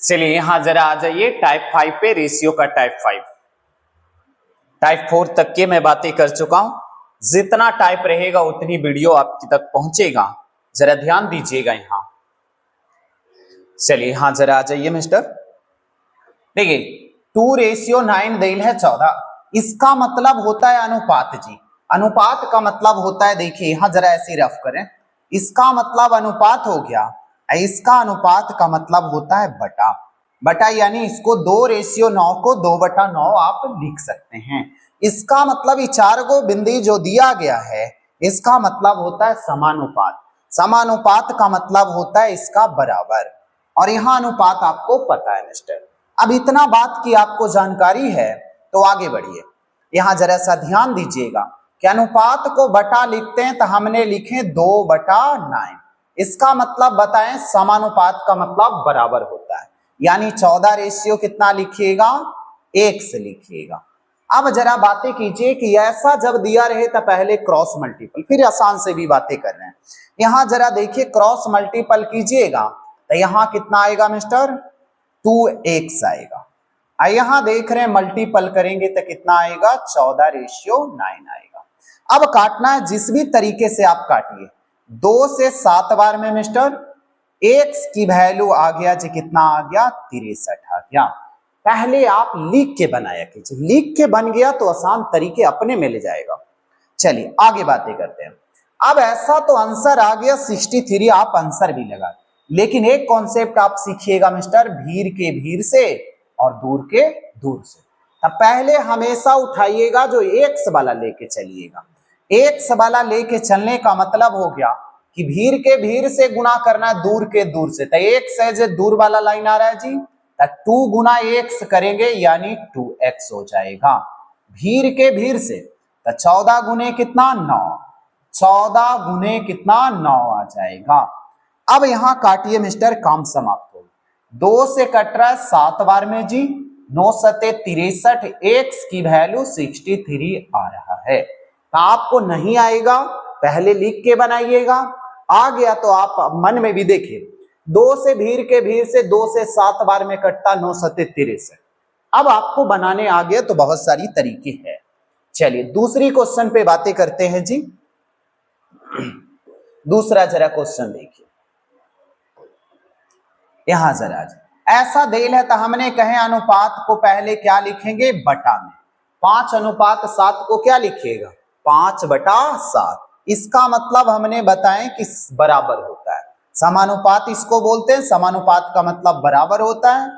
चलिए यहां जरा आ जाइए टाइप 5 पे, रेशियो का टाइप 5। टाइप 4 तक के मैं बातें कर चुका हूं। जितना टाइप रहेगा उतनी वीडियो आपकी तक पहुंचेगा, जरा ध्यान दीजिएगा यहां। चलिए यहां जरा आ जाइए मिस्टर। देखिए 2:9 देल है 14, इसका मतलब होता है अनुपात जी। अनुपात का मतलब होता है, देखिए यहां जरा ऐसे रफ करें, इसका मतलब अनुपात हो गया, इसका अनुपात का मतलब होता है बटा। बटा यानी इसको 2:9 को 2/9 आप लिख सकते हैं। इसका मतलब ये 4 गो बिंदी जो दिया गया है, इसका मतलब होता है समानुपात। समानुपात का मतलब होता है इसका बराबर, और यहां अनुपात आपको पता है मिस्टर। अब इतना बात की आपको जानकारी है तो आगे बढ़िए। यहां जरा सा ध्यान दीजिएगा कि अनुपात को बटा लिखते हैं तो हमने लिखे 2/9। इसका मतलब बताएं, समानुपात का मतलब बराबर होता है, यानी 14 रेशियो कितना लिखिएगा, 1 से लिखिएगा। अब जरा बातें कीजिए कि ऐसा जब दिया रहे तो पहले क्रॉस मल्टीपल, फिर आसान से भी बातें कर रहे हैं। यहां जरा देखिए क्रॉस मल्टीपल कीजिएगा तो यहां कितना आएगा मिस्टर, 2x आएगा। यहां देख रहे हैं मल्टीपल करेंगे तो कितना आएगा, 14:9 आएगा। अब काटना है जिस भी तरीके से आप काटिए, 2 से 7 बार में मिस्टर x की वैल्यू आ गया जी, कितना आ गया, 63 आ गया। पहले आप लिख के बनाया कीजिए, लिख के बन गया तो आसान तरीके अपने में ले जाएगा। चलिए आगे बातें करते हैं। अब ऐसा तो आंसर आ गया 63, आप आंसर भी लगा, लेकिन एक कॉन्सेप्ट आप सीखिएगा मिस्टर, भीड़ के भीड़ से और दूर के दूर से। तब पहले हमेशा उठाइएगा जो एक्स वाला लेके चलिएगा। एक्स वाला लेके चलने का मतलब हो गया कि भीड़ के भीड़ से गुणा करना है दूर के दूर से। तो एक्स है जो दूर वाला लाइन आ रहा है जी, तो 2 गुना एक्स करेंगे यानी 2x हो जाएगा भीड़ के भीड़ से। तो 14 गुने कितना, 9, 14 गुने कितना, 9 आ जाएगा। अब यहां काटिए मिस्टर, काम समाप्त हो। 2 से कट रहा है 7 बार में जी, 9 सते 63, एक्स की वैल्यू 63 आ रहा है। तो आपको नहीं आएगा पहले लिख के बनाइएगा, आ गया तो आप मन में भी देखिए, 2 से भीड़ के भीड़ से 2 से 7 बार में कटता 9 सते 63। अब आपको बनाने आ गया तो बहुत सारी तरीके हैं। चलिए दूसरी क्वेश्चन पे बातें करते हैं जी। दूसरा जरा क्वेश्चन देखिए, यहां जरा ऐसा देल है तो हमने कहे अनुपात को पहले क्या लिखेंगे, बटा में। 5:7 को क्या लिखिएगा, 5/7। इसका मतलब हमने बताएं कि बराबर होता है। समानुपात इसको बोलते हैं, समानुपात का मतलब बराबर होता है।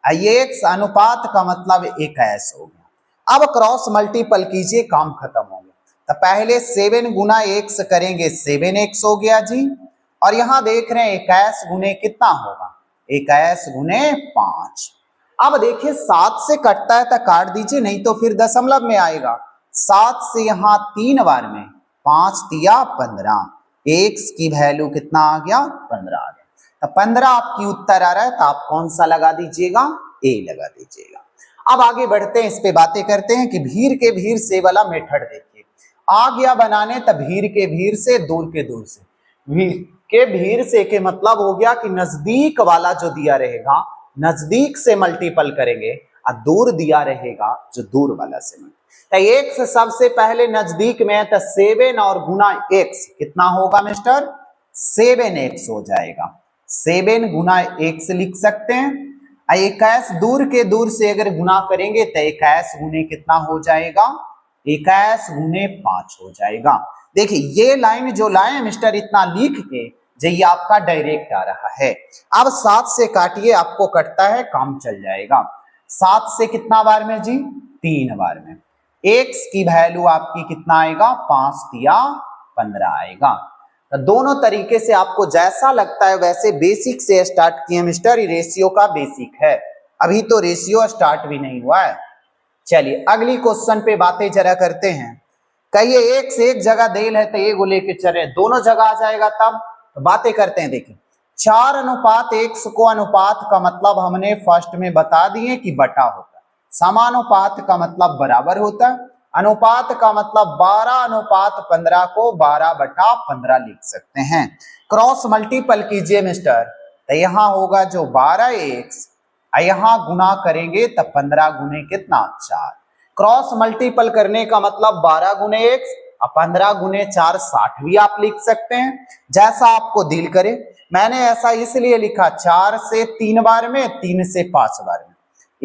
x अनुपात का मतलब 1 हो गया। अब क्रॉस मल्टीपल कीजिए, काम खत्म हो गया। तो पहले 7 गुना x करेंगे, 7x हो गया जी। और यहां देख रहे हैं 21 गुने कितना होगा, 21 गुने 5। अब देखिए 7 से कटता है तो काट दीजिए, नहीं तो फिर दशमलव में आएगा। 7 से यहां 3 बार में, 5 तिया 15, एक्स की वैल्यू कितना आ गया, 15 आ गया। तो 15 आपकी उत्तर आ रहा है, तो आप कौन सा लगा दीजिएगा, ए लगा दीजिएगा। अब आगे बढ़ते हैं, इस पे बातें करते हैं कि भीड़ के भीड़ से वाला मेथड देखिए आ गया बनाने। तो भीड़ के भीड़ से दूर के दूर से, भीड़ के भीड़ से के मतलब हो गया कि नजदीक वाला जो दिया रहेगा नजदीक से मल्टीपल करेंगे, और दूर दिया रहेगा जो दूर वाला से मल्टीपल। तो एक्स सबसे पहले नजदीक में है, तो 7 और गुना एक्स कितना होगा मिस्टर, 7x हो जाएगा। 7 गुना x लिख सकते हैं। 21 दूर के दूर से अगर गुना करेंगे तो 21 गुने कितना हो जाएगा, 21 गुने 5 हो जाएगा। देखिए ये लाइन जो लाए मिस्टर, इतना लिख के ये आपका डायरेक्ट आ रहा है। अब 7 से काटिए, आपको कटता है, काम चल जाएगा। 7 से कितना बार में जी, 3 बार में। एक्स की वैल्यू आपकी कितना आएगा, 5 तिया 15 आएगा। तो दोनों तरीके से आपको जैसा लगता है वैसे बेसिक से स्टार्ट किए मिस्टर, रेशियो का बेसिक है, अभी तो रेशियो स्टार्ट भी नहीं हुआ है। चलिए अगली क्वेश्चन पे बातें जरा करते हैं। कहिए एक से एक जगह देल है तो एगो लेके चले, दोनों जगह आ जाएगा तब। तो बातें करते हैं, देखिए 4:1 को अनुपात का मतलब हमने फर्स्ट में बता दिए कि बटा होता है। समानुपात का मतलब बराबर होता है। अनुपात का मतलब 12:15 को 12/15 लिख सकते हैं। क्रॉस मल्टीपल कीजिए मिस्टर, तो यहां होगा जो 12x यहाँ गुना करेंगे तब 15 गुने कितना 4। क्रॉस मल्टीपल करने का मतलब 12 गुने x और 15 गुने 4 60 भी आप लिख सकते हैं, जैसा आपको दिल करे। मैंने ऐसा इसलिए लिखा 4 से 3 बार में, 3 से 5 बार में।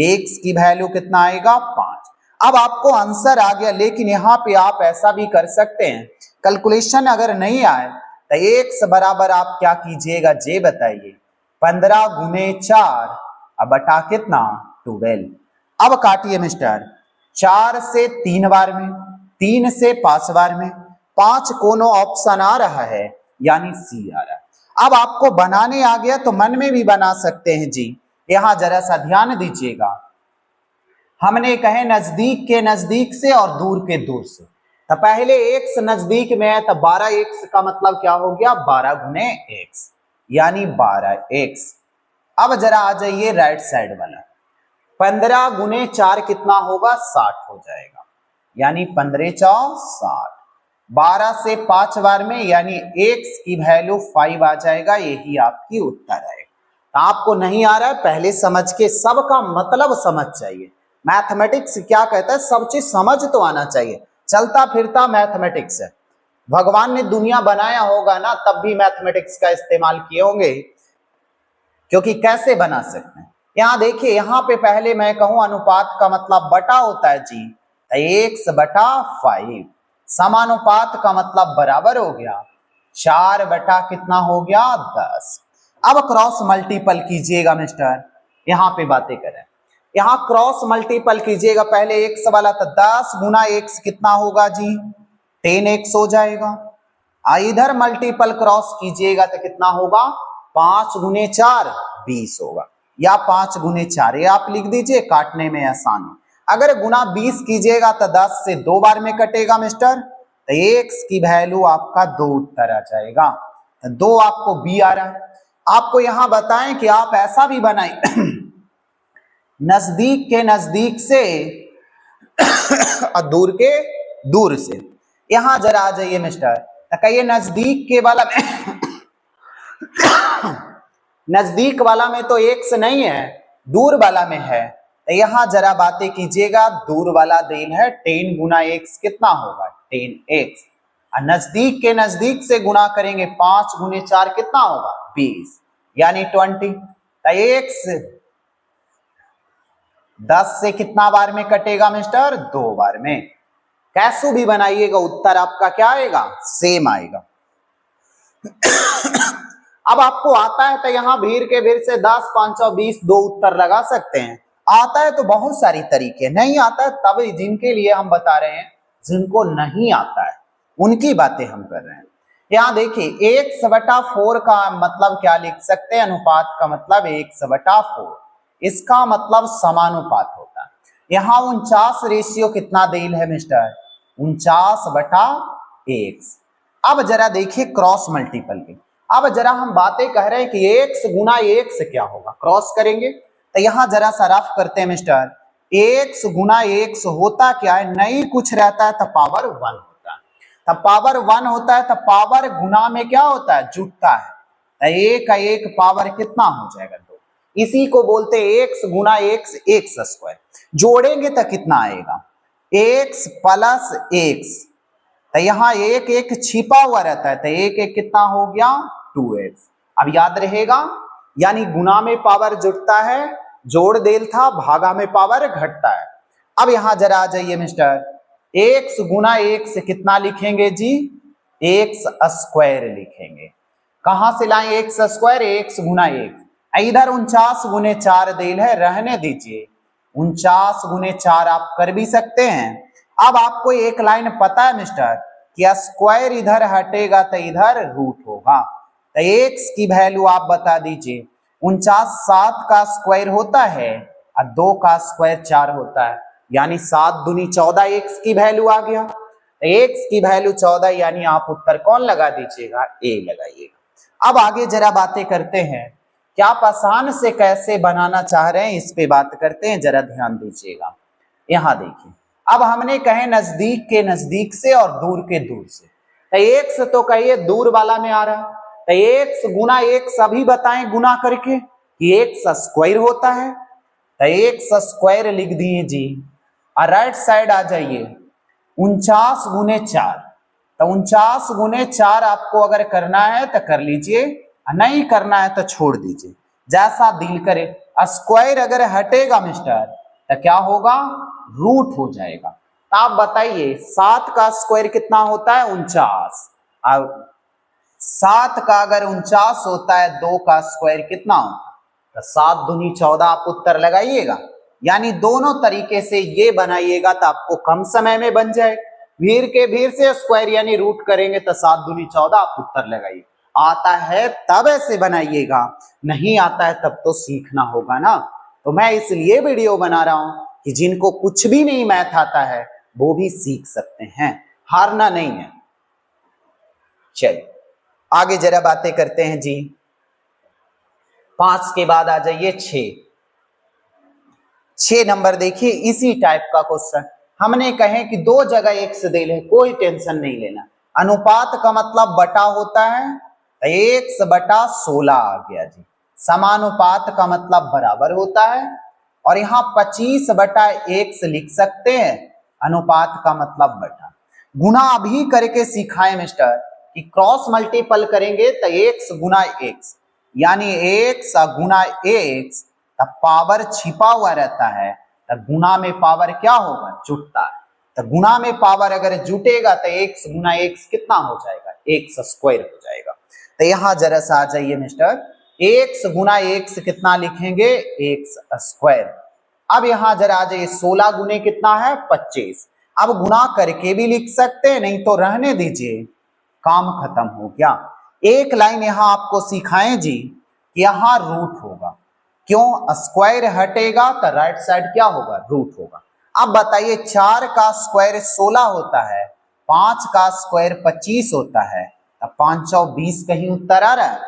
x की वैल्यू कितना आएगा 5। अब आपको आंसर आ गया, लेकिन यहाँ पे आप ऐसा भी कर सकते हैं, कैलकुलेशन अगर नहीं आए तो x बराबर आप क्या कीजिएगा जे बताइए 15 गुने 4 अब बटा कितना 12। अब काटिए मिस्टर, 4 से 3 बार में, 3 से 5 बार में, 5 कोनो ऑप्शन आ रहा है यानी सी आ रहा है। अब आपको बनाने आ गया तो मन में भी बना सकते हैं जी। यहां जरा सा ध्यान दीजिएगा, हमने कहे नजदीक के नजदीक से और दूर के दूर से, तो पहले x नजदीक में है तो 12x का मतलब क्या हो गया 12 गुने x यानी 12x। अब जरा आ जाइए राइट साइड वाला, 15 गुने 4 कितना होगा 60 हो जाएगा, यानी 15 चौ 60। 12 से 5 बार में यानी x की वैल्यू 5 आ जाएगा, यही आपकी उत्तर है। तो आपको नहीं आ रहा है पहले समझ के, सबका मतलब समझ चाहिए। मैथमेटिक्स क्या कहता है, सब चीज समझ तो आना चाहिए, चलता फिरता मैथमेटिक्स है। भगवान ने दुनिया बनाया होगा ना तब भी मैथमेटिक्स का इस्तेमाल किए होंगे, क्योंकि कैसे बना सकते हैं। यहां देखिए, यहां पे पहले मैं कहूं अनुपात का मतलब बटा होता है जी, x बटा 5। समानुपात का मतलब बराबर हो गया 4 बटा कितना हो गया 10। अब क्रॉस मल्टीपल कीजिएगा मिस्टर, यहां पे बातें करें, यहां क्रॉस मल्टीपल कीजिएगा। पहले x वाला था 10 गुना x कितना होगा जी 10x हो जाएगा। इधर मल्टीपल क्रॉस कीजिएगा तो कितना होगा 5 गुने 4 20 होगा, या 5 गुने 4 ये आप लिख दीजिए, काटने में आसान हो। अगर गुना 20 कीजिएगा तो 10 से 2 बार में कटेगा मिस्टर, तो x की वैल्यू आपका 2 उत्तर आ जाएगा। तो 2 आपको b आ रहा है। आपको यहां बताएं कि आप ऐसा भी बनाएं नजदीक के नजदीक से और दूर के दूर से। यहां जरा आ जाइए मिस्टर, तो कहिए नजदीक के वाला नजदीक वाला में तो x नहीं है, दूर वाला में है। तो यहां जरा बातें कीजिएगा, दूर वाला देन है 10 गुना x कितना होगा 10x, और नजदीक के नजदीक से गुना करेंगे 5 गुने 4 कितना होगा 20 यानी 20। तो x 10 से कितना बार में कटेगा मिस्टर 2 बार में। कैसू भी बनाइएगा उत्तर आपका क्या आएगा सेम आएगा। अब आपको आता है तो यहां भीड़ के भीड़ से 10 5 20 2 उत्तर लगा सकते हैं। आता है तो बहुत सारी तरीके, नहीं आता है तब जिनके लिए हम बता रहे हैं, जिनको नहीं आता है उनकी बातें हम कर रहे हैं। यहां देखिए 1/4 का मतलब क्या लिख सकते हैं, अनुपात का मतलब 1/4, इसका मतलब समानुपात होता है। यहां 49 रेशियो कितना देल है मिस्टर 49/1। अब जरा देखिए क्रॉस मल्टीपल की, अब जरा हम बातें कह रहे हैं कि x गुना x क्या होगा, क्रॉस करेंगे तो यहां जरा सा रफ करते हैं मिस्टर, x गुना x होता क्या है, नहीं कुछ रहता है तो पावर 1 होता है, तब पावर 1 होता है तो पावर गुना में क्या होता है जुटता है, तो एक का एक पावर कितना हो जाएगा 2। इसी को बोलते हैं x गुना x x स्क्वायर। जोड़ेंगे तो कितना आएगा x प्लस x, तो यहां एक एक छिपा हुआ रहता है, तो एक एक कितना हो गया 2x। अब याद रहेगा, यानी गुना में पावर जुटता है, जोड़ देल था, भागा में पावर घटता है। अब यहां जरा आ जाइए मिस्टर, x गुना x कितना लिखेंगे जी x स्क्वायर लिखेंगे। कहां से लाएं x स्क्वायर, x गुना x। इधर 49 गुने 4 देल है, रहने दीजिए, 49 गुने 4 आप कर भी सकते हैं। अब आपको एक लाइन पता है मिस्टर कि स्क्वायर इधर हटेगा तो इधर रूट होगा, तो x की वैल्यू आप बता दीजिए। 49 7 का स्क्वायर होता है और 2 का स्क्वायर 4 होता है, यानी 7 दूनी 14 x की वैल्यू आ गया, तो x की वैल्यू 14 यानी आप उत्तर कौन लगा दीजिएगा a लगाइएगा। अब आगे जरा बातें करते हैं, क्या आप आसान से कैसे बनाना चाह रहे हैं इस पे बात करते हैं, जरा ध्यान दीजिएगा। यहां देखिए, अब हमने कहे नजदीक के नजदीक से और दूर के दूर से, तो x तो कहिए दूर वाला में आ रहा है, तो x गुना x अभी बताएं गुना करके कि x स्क्वायर होता है, तो एक्स स्क्वायर लिख दिए जी। और राइट साइड आ जाइए 49 गुने 4। तो 49 गुने 4 आपको अगर करना है तो कर लीजिए, नहीं करना है तो छोड़ दीजिए, जैसा दिल करे। स्क्वायर अगर हटेगा मिस्टर तो क्या होगा, रूट हो जाएगा। तो आप बताइए 7 का स्क्वायर कितना होता है, 49। अब 7 का अगर 49 होता है, 2 का स्क्वायर कितना होता है, तो 7 दूनी 14 आप उत्तर लगाइएगा। यानी दोनों तरीके से ये बनाइएगा तो आपको कम समय में बन जाए। भीड़ के भीड़ से स्क्वायर यानी रूट करेंगे तो 7 दूनी 14 आप उत्तर लगाइए। आता है तब ऐसे बनाइएगा, नहीं आता है तब तो सीखना होगा ना। तो मैं इसलिए वीडियो बना रहा हूं कि जिनको कुछ भी नहीं मैथ आता है वो भी सीख सकते हैं, हारना नहीं है। चलिए आगे जरा बातें करते हैं जी। 5 के बाद आ जाइए 6 नंबर देखिए, इसी टाइप का क्वेश्चन। हमने कहे कि दो जगह एक्स दे ले, कोई टेंशन नहीं लेना। अनुपात का मतलब बटा होता है, एक्स बटा 16 आ गया जी। समानुपात का मतलब बराबर होता है, और यहाँ 25 बटा एक्स लिख सकते हैं। अनुपात का मतलब बटा। गुना अभी करके सिखाए मिस्टर कि क्रॉस मल्टीपल करेंगे तो एक्स गुना एक्स, यानी एक्स गुना एक्स, तब पावर छिपा हुआ रहता है, तब गुना में पावर क्या होगा, जुटता है। तो गुना में पावर अगर जुटेगा तो एक्स गुना एक्स कितना हो जाएगा, एक्स स्क्वायर हो जाएगा। तो यहां जरा सा आ जाइए मिस्टर, एक्स गुना एक्स कितना लिखेंगे, एक्स स्क्वायर। अब यहां जरा आ जाइए 16 गुने कितना है, 25। अब गुना करके भी लिख सकते हैं, नहीं तो रहने दीजिए, काम खत्म हो गया। एक लाइन यहां आपको सिखाएं जी, यहां रूट होगा। क्यों, स्क्वायर हटेगा तो राइट साइड क्या होगा, रूट होगा। अब बताइए 4 का स्क्वायर 16 होता है, 5 का स्क्वायर 25 होता है, तब 520 कहीं उत्तर आ रहा है,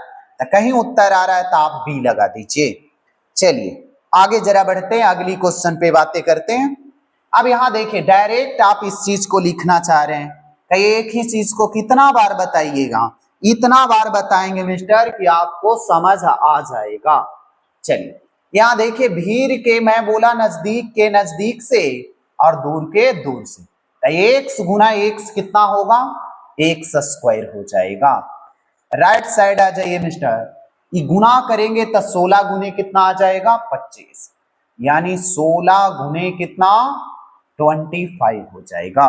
तो कहीं उत्तर आ रहा है तो आप बी लगा दीजिए। चलिए आगे जरा बढ़ते हैं, अगली क्वेश्चन पे बातें करते हैं। अब यहां देखिए डायरेक्ट आप इस चीज को लिखना चाह रहे हैं, कि एक ही चीज को कितना बार बताइएगा, इतना बार बताएंगे मिस्टर कि आपको समझ आ जाएगा। चलिए यहां देखिए भीड़ के, मैं बोला नजदीक के नजदीक से और दूर के दूर से, तो एक्स गुना एक्स कितना होगा, एक्स स्क्वायर हो जाएगा। राइट साइड आ जाइए मिस्टर, ये गुना करेंगे तो 16 गुने कितना आ जाएगा, 25, यानी 16 गुने कितना, 25 हो जाएगा।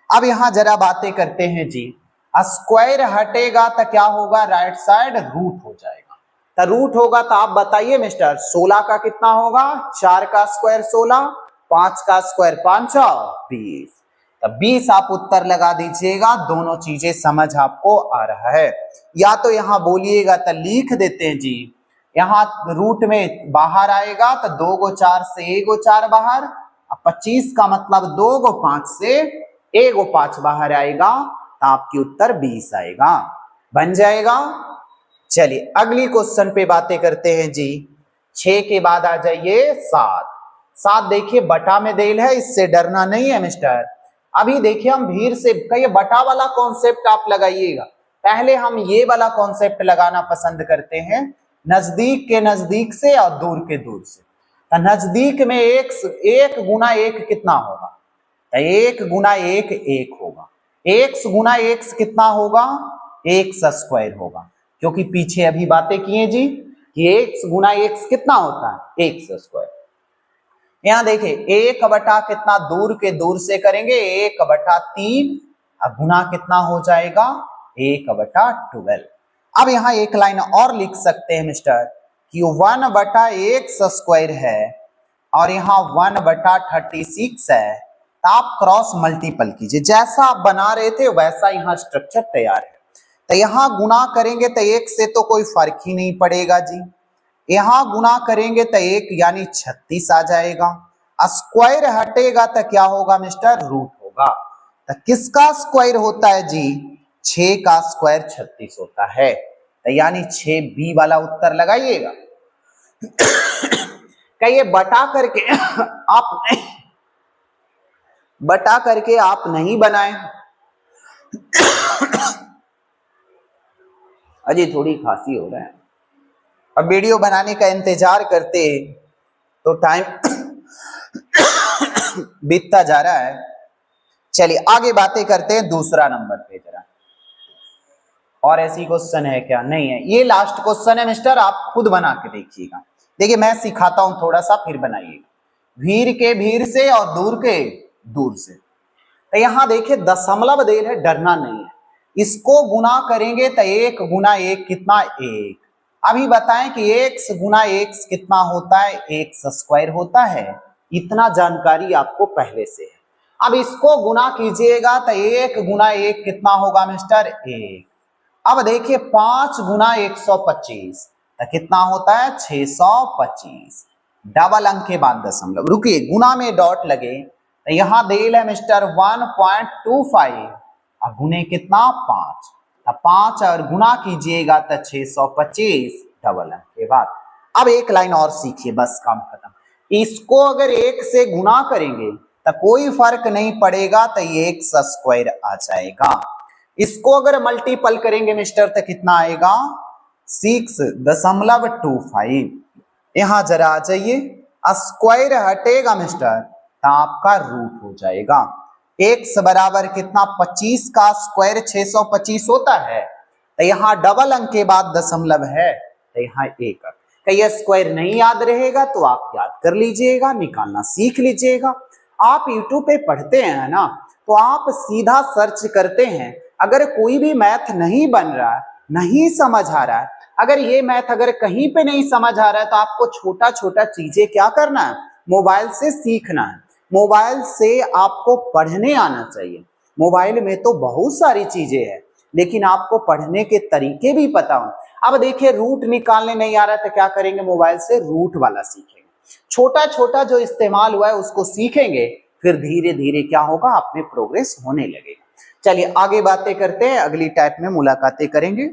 अब यहां जरा बातें करते हैं जी, स्क्वायर हटेगा तो क्या होगा, राइट साइड रूट हो जाएगा। तो रूट होगा तो आप बताइए मिस्टर 16 का कितना होगा, 4 का स्क्वायर 16, 5 का स्क्वायर 5 20, तब 20 आप उत्तर लगा दीजिएगा। दोनों चीजें समझ आपको आ रहा है, या तो यहां बोलिएगा तो लिख देते हैं जी। यहां रूट में बाहर आएगा तो 2 गो 4 से 1 गो 4 बाहर, 25 का मतलब 2 गो 5 से 1 गो 5 बाहर आएगा, तो आपकी उत्तर 20 आएगा, बन जाएगा। चलिए अगली क्वेश्चन पे बातें करते हैं जी। 6 के बाद आ जाइए 7। 7 देखिए बटा में देल है, इससे डरना नहीं है मिस्टर। अभी देखिए हम भीड़ से कहिए बटा वाला कॉन्सेप्ट आप लगाइएगा, पहले हम ये वाला कॉन्सेप्ट लगाना पसंद करते हैं, नजदीक के नजदीक से और दूर के दूर से। तो नजदीक में एक गुना एक कितना होगा, तो एक गुना एक एक होगा। एक्स गुना एक्स कितना होगा, एक्स स्क्वायर होगा, क्योंकि पीछे अभी बातें किए जी कि एक्स गुना एक्स कितना होता है, एक्स स्क्वायर। यहां देखिए 1 बटा कितना, दूर के दूर से करेंगे 1 बटा 3, अब गुना कितना हो जाएगा, 1 बटा 12। अब यहां एक लाइन और लिख सकते हैं मिस्टर कि 1 बटा एक्स स्क्वायर है और यहाँ 1 बटा 36 है, तो आप क्रॉस मल्टीपल कीजिए, जैसा आप बना रहे थे वैसा यहाँ स्ट्रक्चर तैयार है। तो यहाँ गुना करेंगे तो एक से तो कोई फर्क ही नहीं पड़ेगा जी, यहां गुना करेंगे तो 1 यानी 36 आ जाएगा। स्क्वायर हटेगा तो क्या होगा मिस्टर, रूट होगा। तो किसका स्क्वायर होता है जी, 6 का स्क्वायर 36 होता है, तो यानी 6B वाला उत्तर लगाइएगा। कहिए बटा करके आप नहीं, बटा करके आप नहीं बनाए, अजी थोड़ी खांसी हो रहा है, अब वीडियो बनाने का इंतजार करते तो टाइम बीतता जा रहा है। चलिए आगे बातें करते हैं दूसरा नंबर पे जरा। और ऐसी क्वेश्चन है क्या? नहीं है, ये लास्ट क्वेश्चन है मिस्टर, आप खुद बना के देखिएगा। देखिए मैं सिखाता हूं थोड़ा सा, फिर बनाइएगा। भीड़ के भीड़ से और दूर के दूर से। तो यहां देखिए दशमलव देल है, डरना नहीं है। इसको गुना करेंगे तो 1 गुना 1 कितना? 1। अभी बताएं कि x गुना x कितना होता है? x स्क्वायर होता है। इतना जानकारी आपको पहले से है। अब इसको गुना कीजिएगा तो 1 गुना 1 कितना होगा मिस्टर? 1। अब देखिए 5 गुना 125 तो कितना होता है? 625। डबल अंक के बाद दशमलव। रुकिए, गुना में डॉट लगे तो यहां देल है मिस्टर 1.25 और गुने कितना? 5। अब 5 और गुना कीजिएगा तो 625 डबल अंक के बाद। अब एक लाइन और सीखिए, बस काम खत्म। इसको अगर 1 से गुना करेंगे तो कोई फर्क नहीं पड़ेगा, तो ये x स्क्वायर आ जाएगा। इसको अगर मल्टीपल करेंगे मिस्टर तो कितना आएगा? 6.25। यहां जरा आ जाइए, स्क्वायर हटेगा मिस्टर तो आपका रूट हो जाएगा। x बराबर कितना? 25 का स्क्वायर 625 होता है। तो यहाँ डबल अंक के बाद दशमलव है तो यहाँ 1 अंक। ये स्क्वायर नहीं याद रहेगा तो आप याद कर लीजिएगा, निकालना सीख लीजिएगा। आप यूट्यूब पे पढ़ते हैं ना, तो आप सीधा सर्च करते हैं। अगर कोई भी मैथ नहीं बन रहा है, नहीं समझ आ रहा है, अगर ये मैथ अगर कहीं पे नहीं समझ आ रहा है तो आपको छोटा छोटा चीजें क्या करना है? मोबाइल से सीखना है। मोबाइल से आपको पढ़ने आना चाहिए। मोबाइल में तो बहुत सारी चीजें हैं, लेकिन आपको पढ़ने के तरीके भी पता हो। अब देखिए रूट निकालने नहीं आ रहा है तो क्या करेंगे? मोबाइल से रूट वाला सीखेंगे। छोटा छोटा जो इस्तेमाल हुआ है उसको सीखेंगे, फिर धीरे धीरे क्या होगा? आप में प्रोग्रेस होने लगेगा। चलिए आगे बातें करते हैं, अगली टाइप में मुलाकातें करेंगे।